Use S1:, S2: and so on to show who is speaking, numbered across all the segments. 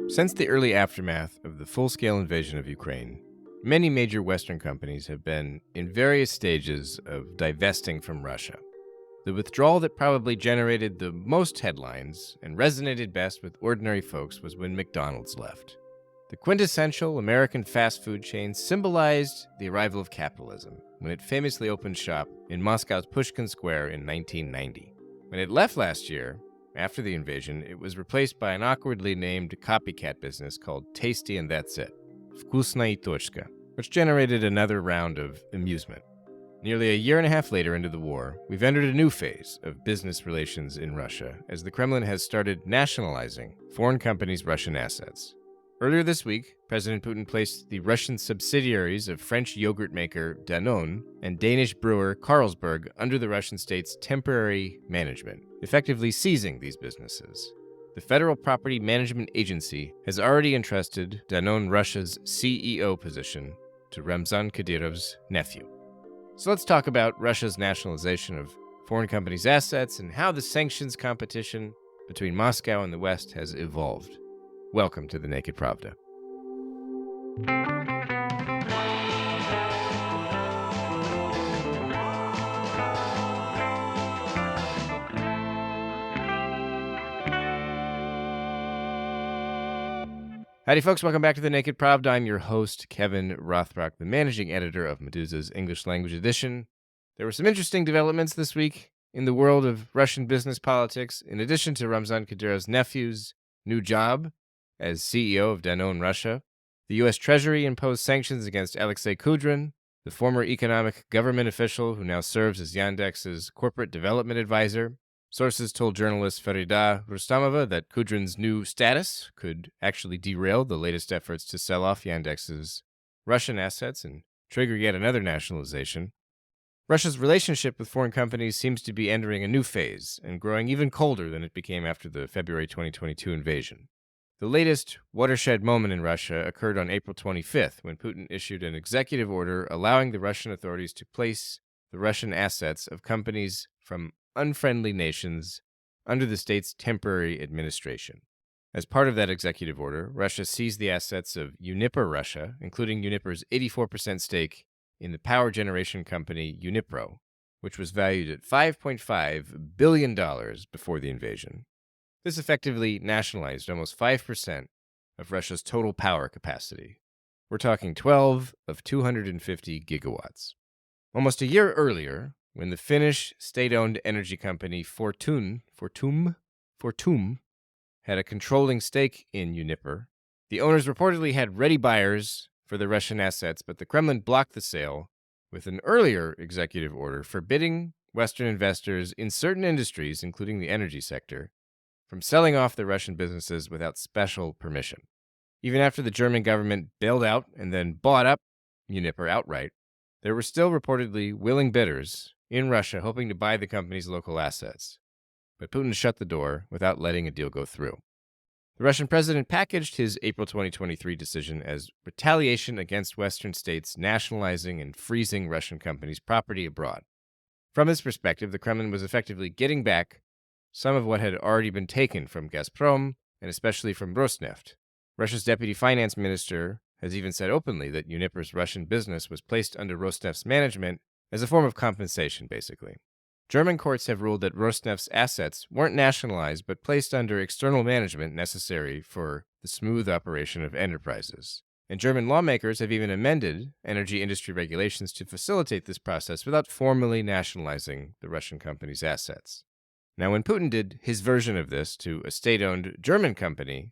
S1: Since the early aftermath of the full-scale invasion of Ukraine, many major Western companies have been in various stages of divesting from Russia. The withdrawal that probably generated the most headlines and resonated best with ordinary folks was when McDonald's left. The quintessential American fast food chain symbolized the arrival of capitalism when it famously opened shop in Moscow's Pushkin Square in 1990. When it left last year, after the invasion, it was replaced by an awkwardly named copycat business called Tasty and That's It, Vkusnaya Tochka, which generated another round of amusement. Nearly a year and a half later into the war, we've entered a new phase of business relations in Russia as the Kremlin has started nationalizing foreign companies' Russian assets. Earlier this week, President Putin placed the Russian subsidiaries of French yogurt maker Danone and Danish brewer Carlsberg under the Russian state's temporary management, effectively seizing these businesses. The Federal Property Management Agency has already entrusted Danone Russia's CEO position to Ramzan Kadyrov's nephew. So let's talk about Russia's nationalization of foreign companies' assets and how the sanctions competition between Moscow and the West has evolved. Welcome to the Naked Pravda. Howdy, folks. Welcome back to the Naked Pravda. I'm your host, Kevin Rothrock, the managing editor of Medusa's English Language Edition. There were some interesting developments this week in the world of Russian business politics. In addition to Ramzan Kadyrov's nephew's new job as CEO of Danone Russia, the U.S. Treasury imposed sanctions against Alexei Kudrin, the former economic government official who now serves as Yandex's corporate development advisor. Sources told journalist Farida Rustamova that Kudrin's new status could actually derail the latest efforts to sell off Yandex's Russian assets and trigger yet another nationalization. Russia's relationship with foreign companies seems to be entering a new phase and growing even colder than it became after the February 2022 invasion. The latest watershed moment in Russia occurred on April 25th when Putin issued an executive order allowing the Russian authorities to place the Russian assets of companies from unfriendly nations under the state's temporary administration. As part of that executive order, Russia seized the assets of Uniper Russia, including Uniper's 84% stake in the power generation company Unipro, which was valued at $5.5 billion before the invasion. This effectively nationalized almost 5% of Russia's total power capacity. We're talking 12 of 250 gigawatts. Almost a year earlier, when the Finnish state-owned energy company Fortum had a controlling stake in Uniper, the owners reportedly had ready buyers for the Russian assets, but the Kremlin blocked the sale with an earlier executive order forbidding Western investors in certain industries, including the energy sector, from selling off the Russian businesses without special permission. Even after the German government bailed out and then bought up Uniper outright, there were still reportedly willing bidders in Russia hoping to buy the company's local assets. But Putin shut the door without letting a deal go through. The Russian president packaged his April 2023 decision as retaliation against Western states nationalizing and freezing Russian companies' property abroad. From his perspective, the Kremlin was effectively getting back some of what had already been taken from Gazprom and especially from Rosneft. Russia's deputy finance minister has even said openly that Uniper's Russian business was placed under Rosneft's management as a form of compensation, basically. German courts have ruled that Rosneft's assets weren't nationalized but placed under external management necessary for the smooth operation of enterprises. And German lawmakers have even amended energy industry regulations to facilitate this process without formally nationalizing the Russian company's assets. Now, when Putin did his version of this to a state-owned German company,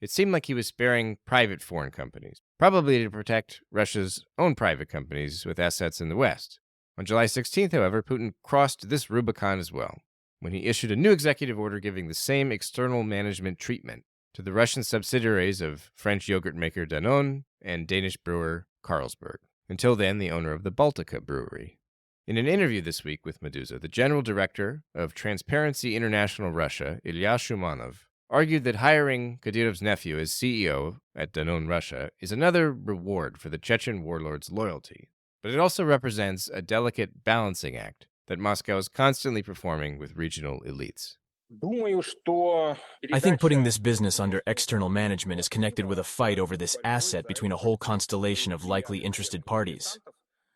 S1: it seemed like he was sparing private foreign companies, probably to protect Russia's own private companies with assets in the West. On July 16th, however, Putin crossed this Rubicon as well, when he issued a new executive order giving the same external management treatment to the Russian subsidiaries of French yogurt maker Danone and Danish brewer Carlsberg, until then the owner of the Baltika brewery. In an interview this week with Medusa, the general director of Transparency International Russia, Ilya Shumanov, argued that hiring Kadyrov's nephew as CEO at Danone Russia is another reward for the Chechen warlord's loyalty, but it also represents a delicate balancing act that Moscow is constantly performing with regional elites.
S2: I think putting this business under external management is connected with a fight over this asset between a whole constellation of likely interested parties.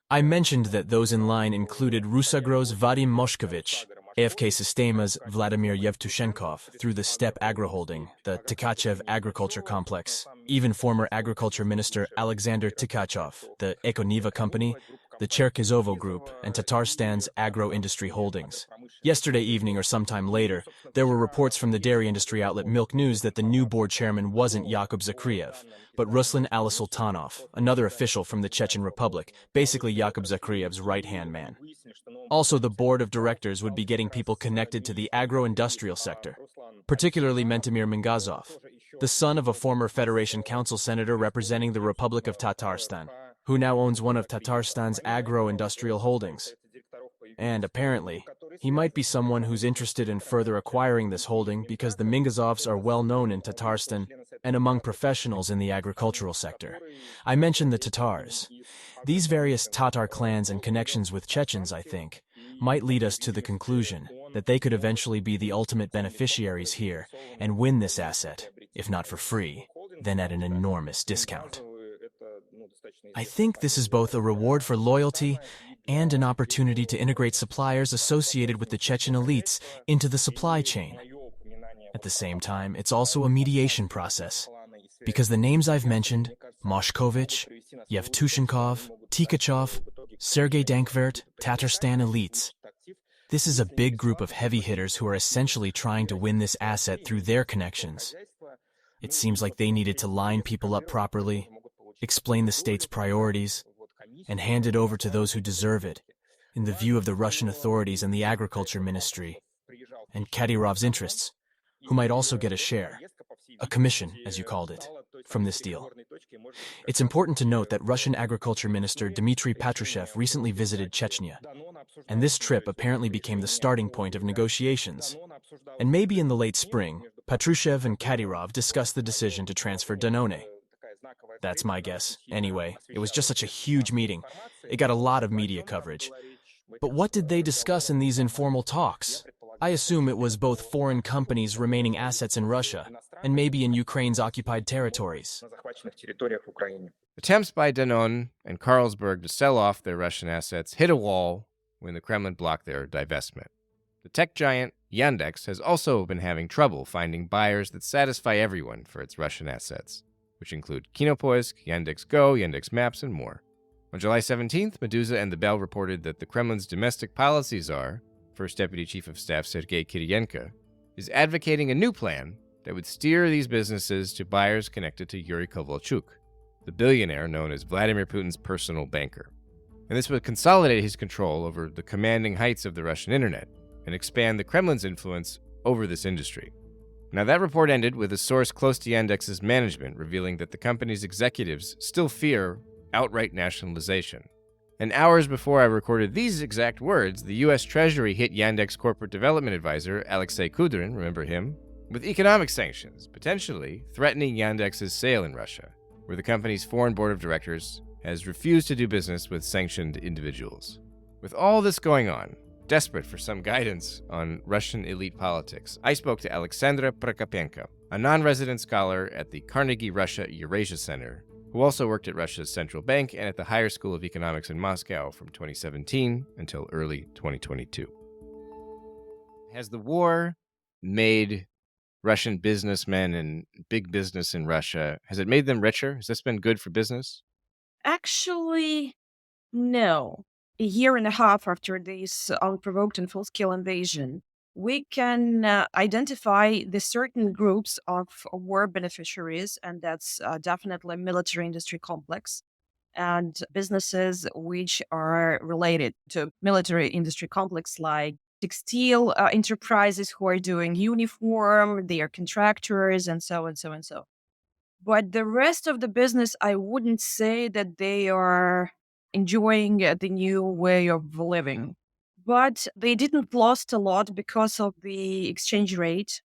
S2: I mentioned that those in line included Rusagro's Vadim Moshkovich, AFK Sistema's Vladimir Yevtushenkov through the Steppe Agro Holding, the Tkachev Agriculture Complex, even former Agriculture Minister Alexander Tkachov, the Ekoniva Company, the Cherkizovo Group, and Tatarstan's Agro-Industry Holdings. Yesterday evening or sometime later, there were reports from the dairy industry outlet Milk News that the new board chairman wasn't Yakub Zakriev, but Ruslan Alisultanov, another official from the Chechen Republic, basically Yakub Zakriev's right-hand man. Also, the board of directors would be getting people connected to the agro-industrial sector, particularly Mentemir Mingazov, the son of a former Federation Council senator representing the Republic of Tatarstan, who now owns one of Tatarstan's agro-industrial holdings. And apparently, he might be someone who's interested in further acquiring this holding because the Mingazovs are well known in Tatarstan and among professionals in the agricultural sector. I mentioned the Tatars. These various Tatar clans and connections with Chechens, I think, might lead us to the conclusion that they could eventually be the ultimate beneficiaries here and win this asset, if not for free, then at an enormous discount. I think this is both a reward for loyalty and an opportunity to integrate suppliers associated with the Chechen elites into the supply chain. At the same time, it's also a mediation process, because the names I've mentioned, Moshkovich, Yevtushenkov, Tkachov, Sergei Dankvert, Tatarstan elites, this is a big group of heavy hitters who are essentially trying to win this asset through their connections. It seems like they needed to line people up properly, explain the state's priorities, and hand it over to those who deserve it, in the view of the Russian authorities and the Agriculture Ministry, and Kadyrov's interests, who might also get a share, a commission, as you called it, from this deal. It's important to note that Russian Agriculture Minister Dmitry Patrushev recently visited Chechnya, and this trip apparently became the starting point of negotiations. And maybe in the late spring, Patrushev and Kadyrov discussed the decision to transfer Danone. That's my guess. Anyway, it was just such a huge meeting. It got a lot of media coverage. But what did they discuss in these informal talks? I assume it was both foreign companies' remaining assets in Russia, and maybe in Ukraine's occupied territories.
S1: Attempts by Danone and Carlsberg to sell off their Russian assets hit a wall when the Kremlin blocked their divestment. The tech giant Yandex has also been having trouble finding buyers that satisfy everyone for its Russian assets, which include Kinopoisk, Yandex Go, Yandex Maps, and more. On July 17th, Meduza and The Bell reported that the Kremlin's domestic policy czar, First Deputy Chief of Staff Sergei Kiriyenko, is advocating a new plan that would steer these businesses to buyers connected to Yuri Kovalchuk, the billionaire known as Vladimir Putin's personal banker. And this would consolidate his control over the commanding heights of the Russian internet and expand the Kremlin's influence over this industry. Now, that report ended with a source close to Yandex's management revealing that the company's executives still fear outright nationalization. And hours before I recorded these exact words, the U.S. Treasury hit Yandex corporate development advisor Alexei Kudrin, remember him, with economic sanctions, potentially threatening Yandex's sale in Russia, where the company's foreign board of directors has refused to do business with sanctioned individuals. With all this going on, desperate for some guidance on Russian elite politics, I spoke to Alexandra Prokopenko, a non-resident scholar at the Carnegie Russia Eurasia Center, who also worked at Russia's central bank and at the Higher School of Economics in Moscow from 2017 until early 2022. Has the war made Russian businessmen and big business in Russia, has it made them richer? Has this been good for business?
S3: Actually, no. A year and a half after this unprovoked and full-scale invasion, we can identify the certain groups of war beneficiaries, and that's definitely military industry complex and businesses which are related to military industry complex, like textile enterprises who are doing uniform, they are contractors, and so and so and so. But the rest of the business, I wouldn't say that they are enjoying the new way of living. But they didn't lost a lot because of the exchange rate.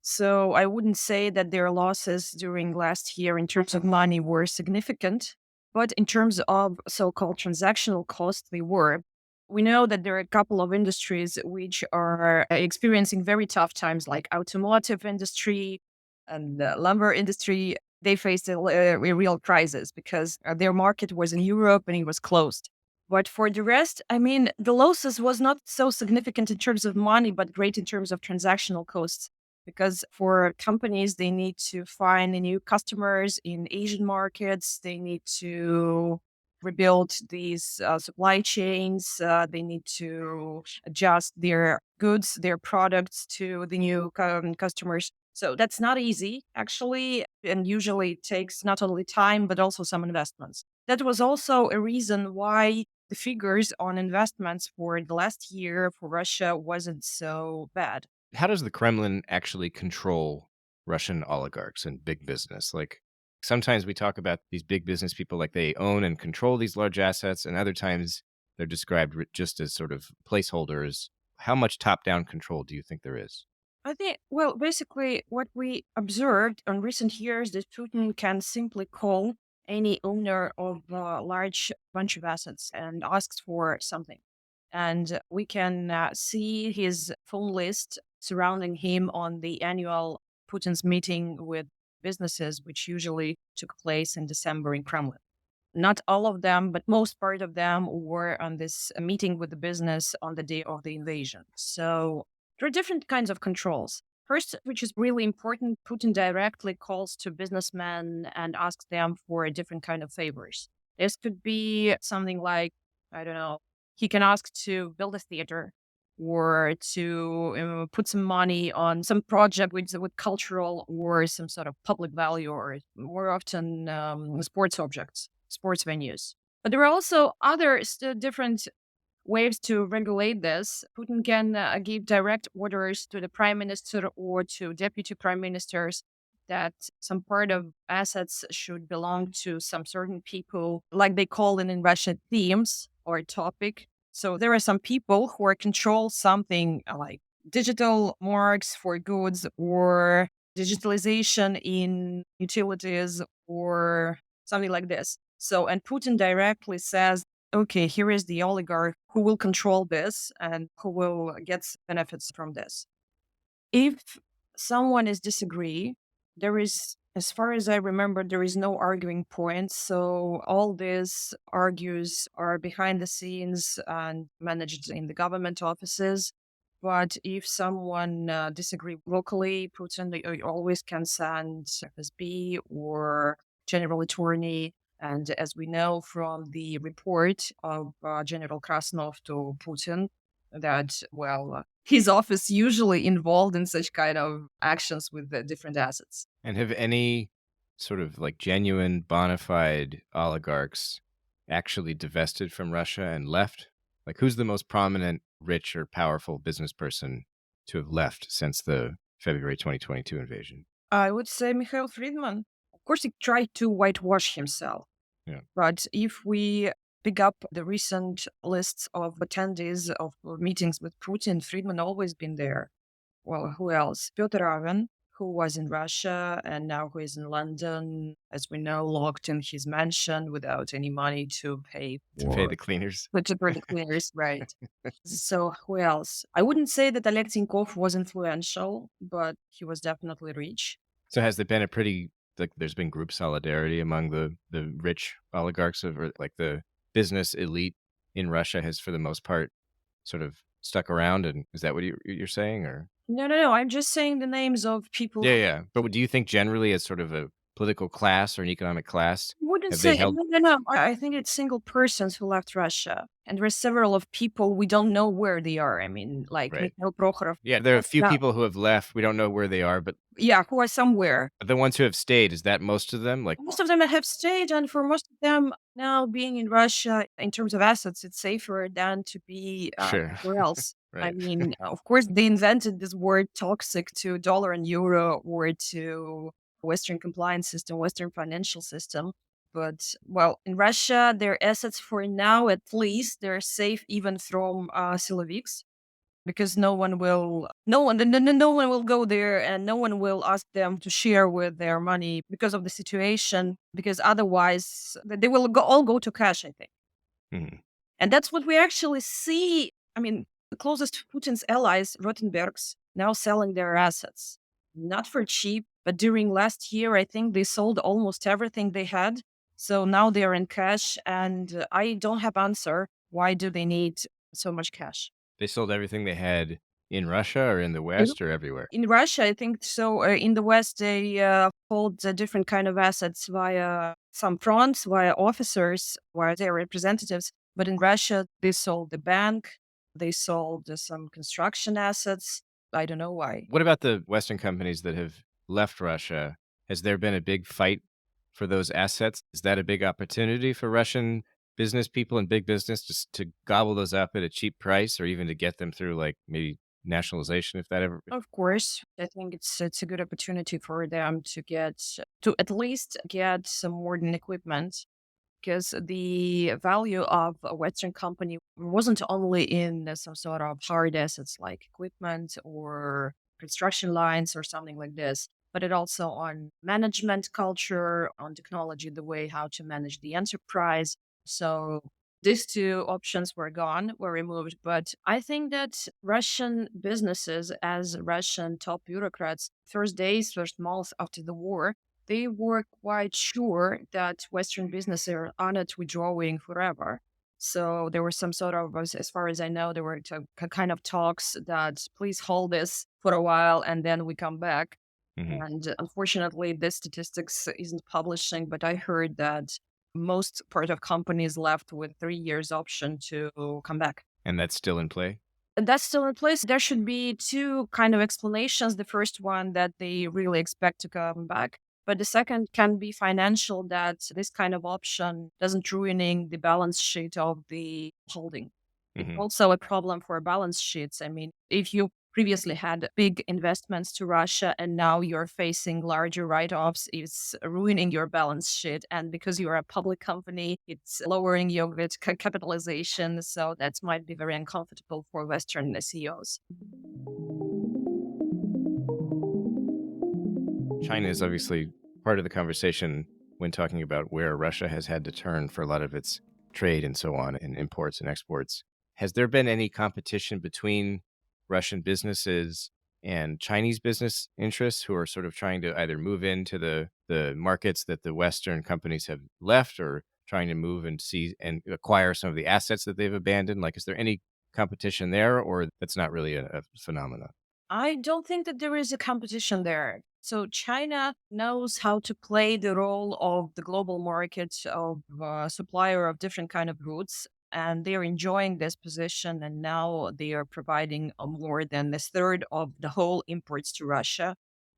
S3: So I wouldn't say that their losses during last year in terms of money were significant. But in terms of so-called transactional costs, they were. We know that there are a couple of industries which are experiencing very tough times, like automotive industry and the lumber industry. They faced a real crisis because their market was in Europe and it was closed. But for the rest, I mean, the losses was not so significant in terms of money, but great in terms of transactional costs. Because for companies, they need to find new customers in Asian markets. They need to rebuild these supply chains. They need to adjust their goods, their products to the new customers. So that's not easy, actually. And usually it takes not only time, but also some investments. That was also a reason why the figures on investments for the last year for Russia wasn't so bad.
S1: How does the Kremlin actually control Russian oligarchs and big business? Like sometimes we talk about these big business people like they own and control these large assets, and other times they're described just as sort of placeholders. How much top-down control do you think there is?
S3: I think, well, basically, what we observed in recent years that Putin can simply call any owner of a large bunch of assets and asks for something. And we can see his phone list surrounding him on the annual Putin's meeting with businesses, which usually took place in December in Kremlin. Not all of them, but most part of them were on this meeting with the business on the day of the invasion. So there are different kinds of controls. First, which is really important, Putin directly calls to businessmen and asks them for a different kind of favors. This could be something like, I don't know, he can ask to build a theater or to put some money on some project with cultural or some sort of public value, or more often sports objects, sports venues. But there are also other different ways to regulate this. Putin can give direct orders to the prime minister or to deputy prime ministers that some part of assets should belong to some certain people, like they call it in Russia, themes or topic. So there are some people who are control something like digital marks for goods or digitalization in utilities or something like this. So, and Putin directly says, okay, here is the oligarch who will control this and who will get benefits from this. If someone is disagree, there is, as far as I remember, there is no arguing point. So all these argues are behind the scenes and managed in the government offices. But if someone disagree locally, Putin always can send FSB or general attorney. And as we know from the report of General Krasnov to Putin, that, well, his office usually involved in such kind of actions with the different assets.
S1: And have any sort of like genuine bona fide oligarchs actually divested from Russia and left? Like who's the most prominent, rich, or powerful business person to have left since the February 2022 invasion?
S3: I would say Mikhail Friedman. Of course, he tried to whitewash himself.
S1: Yeah.
S3: But if we pick up the recent lists of attendees of meetings with Putin, Friedman always been there. Well, who else? Piotr Aven, who was in Russia and now who is in London, as we know, locked in his mansion without any money to pay
S1: To pay the cleaners.
S3: to pay the cleaners, right? So who else? I wouldn't say that Oleg Tinkov was influential, but he was definitely rich.
S1: So has there been a pretty, like there's been group solidarity among the rich oligarchs of, or like the business elite in Russia has for the most part sort of stuck around? And is that what you're saying, or?
S3: No. I'm just saying the names of people.
S1: Yeah. But do you think generally as sort of a political class or an economic class,
S3: Wouldn't
S1: have they
S3: say
S1: held?
S3: no. I think it's single persons who left Russia, and there are several of people we don't know where they are. I mean, like
S1: Right.
S3: Mikhail Prokhorov.
S1: Yeah, there are a few
S3: Yeah.
S1: people who have left. We don't know where they are, but
S3: Yeah, who are somewhere.
S1: the ones who have stayed, is that most of them? Like,
S3: Most of them have stayed, and for most of them now being in Russia, in terms of assets, it's safer than to be
S1: Sure.
S3: anywhere else. I
S1: Right.
S3: mean, of course, they invented this word toxic to dollar and euro or to Western compliance system, Western financial system. But, well, in Russia, their assets for now, at least, they're safe even from Siloviks, because no one will go there and no one will ask them to share with their money because of the situation, because otherwise they will all go to cash, I think.
S1: Mhm.
S3: And that's what we actually see. I mean, the closest to Putin's allies, Rottenbergs, now selling their assets. Not for cheap, but during last year, I think they sold almost everything they had. So now they're in cash, and I don't have answer. Why do they need so much cash?
S1: They sold everything they had in Russia or in the West or everywhere?
S3: In Russia, I think so. In the West, they hold different kind of assets via some fronts, via officers, via their representatives. But in Russia, they sold the bank, they sold some construction assets. I don't know why.
S1: What about the Western companies that have left Russia? Has there been a big fight for those assets? Is that a big opportunity for Russian business people and big business just to gobble those up at a cheap price, or even to get them through like maybe nationalization, if that ever?
S3: Of course, I think it's a good opportunity for them to at least get some modern equipment, because the value of a Western company wasn't only in some sort of hard assets like equipment or construction lines or something like this, but it also on management culture, on technology, the way how to manage the enterprise. So these two options were gone, were removed. But I think that Russian businesses, as Russian top bureaucrats, first days, first months after the war, they were quite sure that Western businesses are not withdrawing forever. So there were some sort of, as far as I know, there were kind of talks that please hold this for a while and then we come back.
S1: Mhm.
S3: And unfortunately, this statistics isn't publishing, but I heard that most part of companies left with 3 years option to come back.
S1: And that's still in play?
S3: And that's still in place. There should be two kind of explanations. The first one that they really expect to come back. But the second can be financial, that this kind of option doesn't ruining the balance sheet of the holding. It's
S1: Mhm.
S3: also a problem for balance sheets. I mean, if you previously had big investments to Russia and now you're facing larger write-offs, it's ruining your balance sheet. And because you're a public company, it's lowering your capitalization. So that might be very uncomfortable for Western CEOs.
S1: China is obviously part of the conversation when talking about where Russia has had to turn for a lot of its trade and so on, and imports and exports. Has there been any competition between Russian businesses and Chinese business interests who are sort of trying to either move into the markets that the Western companies have left, or trying to move and see and acquire some of the assets that they've abandoned? Like, is there any competition there, or that's not really a phenomenon?
S3: I don't think that there is a competition there. So China knows how to play the role of the global market of supplier of different kind of goods, and they are enjoying this position. And now they are providing more than a third of the whole imports to Russia.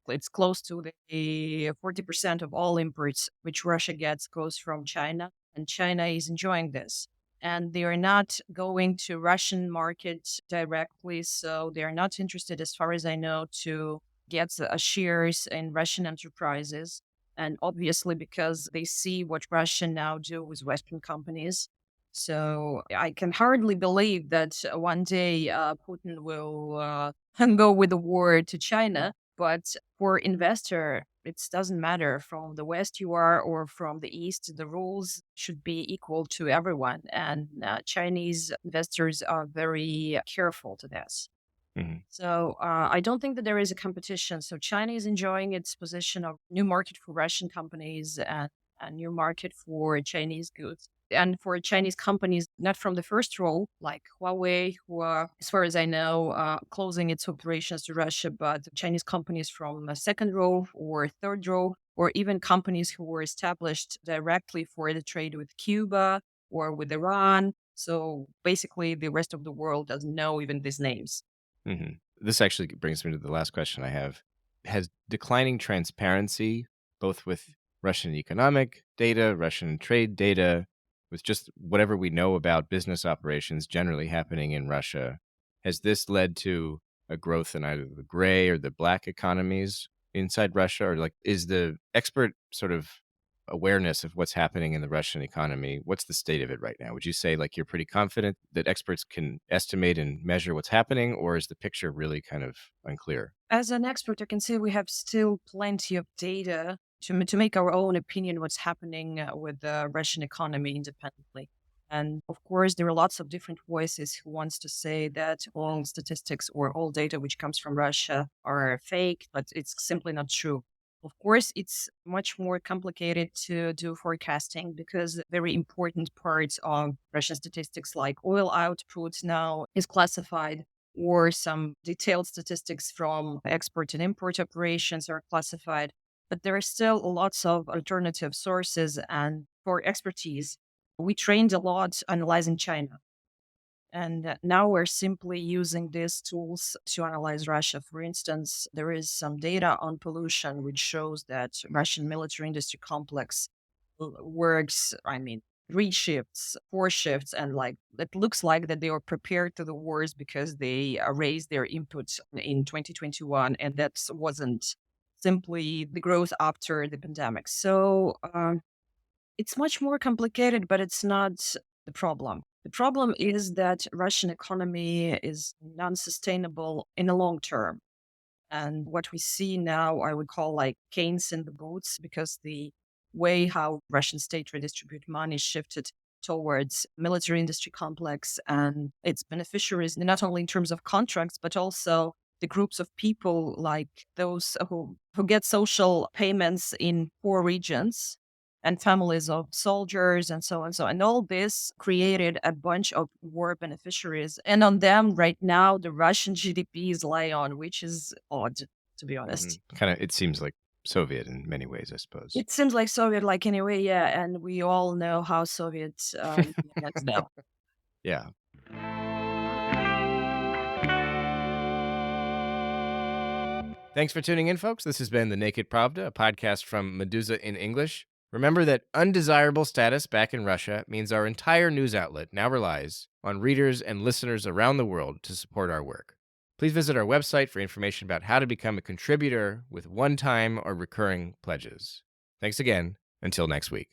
S3: It's close to the 40% of all imports which Russia gets goes from China, and China is enjoying this, and they are not going to Russian markets directly. So they are not interested, as far as I know, to get shares in Russian enterprises. And obviously, because they see what Russia now do with Western companies. So I can hardly believe that one day Putin will go with the war to China. But for investor, it doesn't matter from the West you are or from the East. The rules should be equal to everyone. And Chinese investors are very careful to this.
S1: Mhm.
S3: So I don't think that there is a competition. So China is enjoying its position of new market for Russian companies and a new market for Chinese goods. And for Chinese companies, not from the first row, like Huawei, who are, as far as I know, closing its operations to Russia, but Chinese companies from the second row or third row, or even companies who were established directly for the trade with Cuba or with Iran. So basically, the rest of the world doesn't know even these names.
S1: This actually brings me to the last question I have. Has declining transparency, both with Russian economic data, Russian trade data, with just whatever we know about business operations generally happening in Russia, has this led to a growth in either the gray or the black economies inside Russia? Or like, is the expert sort of awareness of what's happening in the Russian economy, what's the state of it right now? Would you say like you're pretty confident that experts can estimate and measure what's happening, or is the picture really kind of unclear?
S3: As an expert, I can say we have still plenty of data to make our own opinion what's happening with the Russian economy independently. And of course, there are lots of different voices who wants to say that all statistics or all data which comes from Russia are fake, but it's simply not true. Of course, it's much more complicated to do forecasting because very important parts of Russian statistics, like oil output now, is classified, or some detailed statistics from export and import operations are classified. But there are still lots of alternative sources, and for expertise, we trained a lot analyzing China. And now we're simply using these tools to analyze Russia. For instance, there is some data on pollution which shows that Russian military industry complex works, I mean, 3 shifts, 4 shifts, and like it looks like that they are prepared to the wars because they raised their inputs in 2021, and that wasn't simply the growth after the pandemic. So it's much more complicated, but it's not the problem. The problem is that Russian economy is non-sustainable in the long term. And what we see now, I would call like canes in the boots, because the way how Russian state redistribute money shifted towards military industry complex and its beneficiaries, not only in terms of contracts, but also the groups of people like those who get social payments in poor regions and families of soldiers and so on. So, and all this created a bunch of war beneficiaries. And on them right now, the Russian GDP is lay on, which is odd, to be honest.
S1: Kind of, it seems like Soviet in many ways, I suppose.
S3: It seems like Soviet like anyway, yeah. And we all know how Soviets now.
S1: Yeah. Thanks for tuning in, folks. This has been The Naked Pravda, a podcast from Meduza in English. Remember that undesirable status back in Russia means our entire news outlet now relies on readers and listeners around the world to support our work. Please visit our website for information about how to become a contributor with one-time or recurring pledges. Thanks again. Until next week.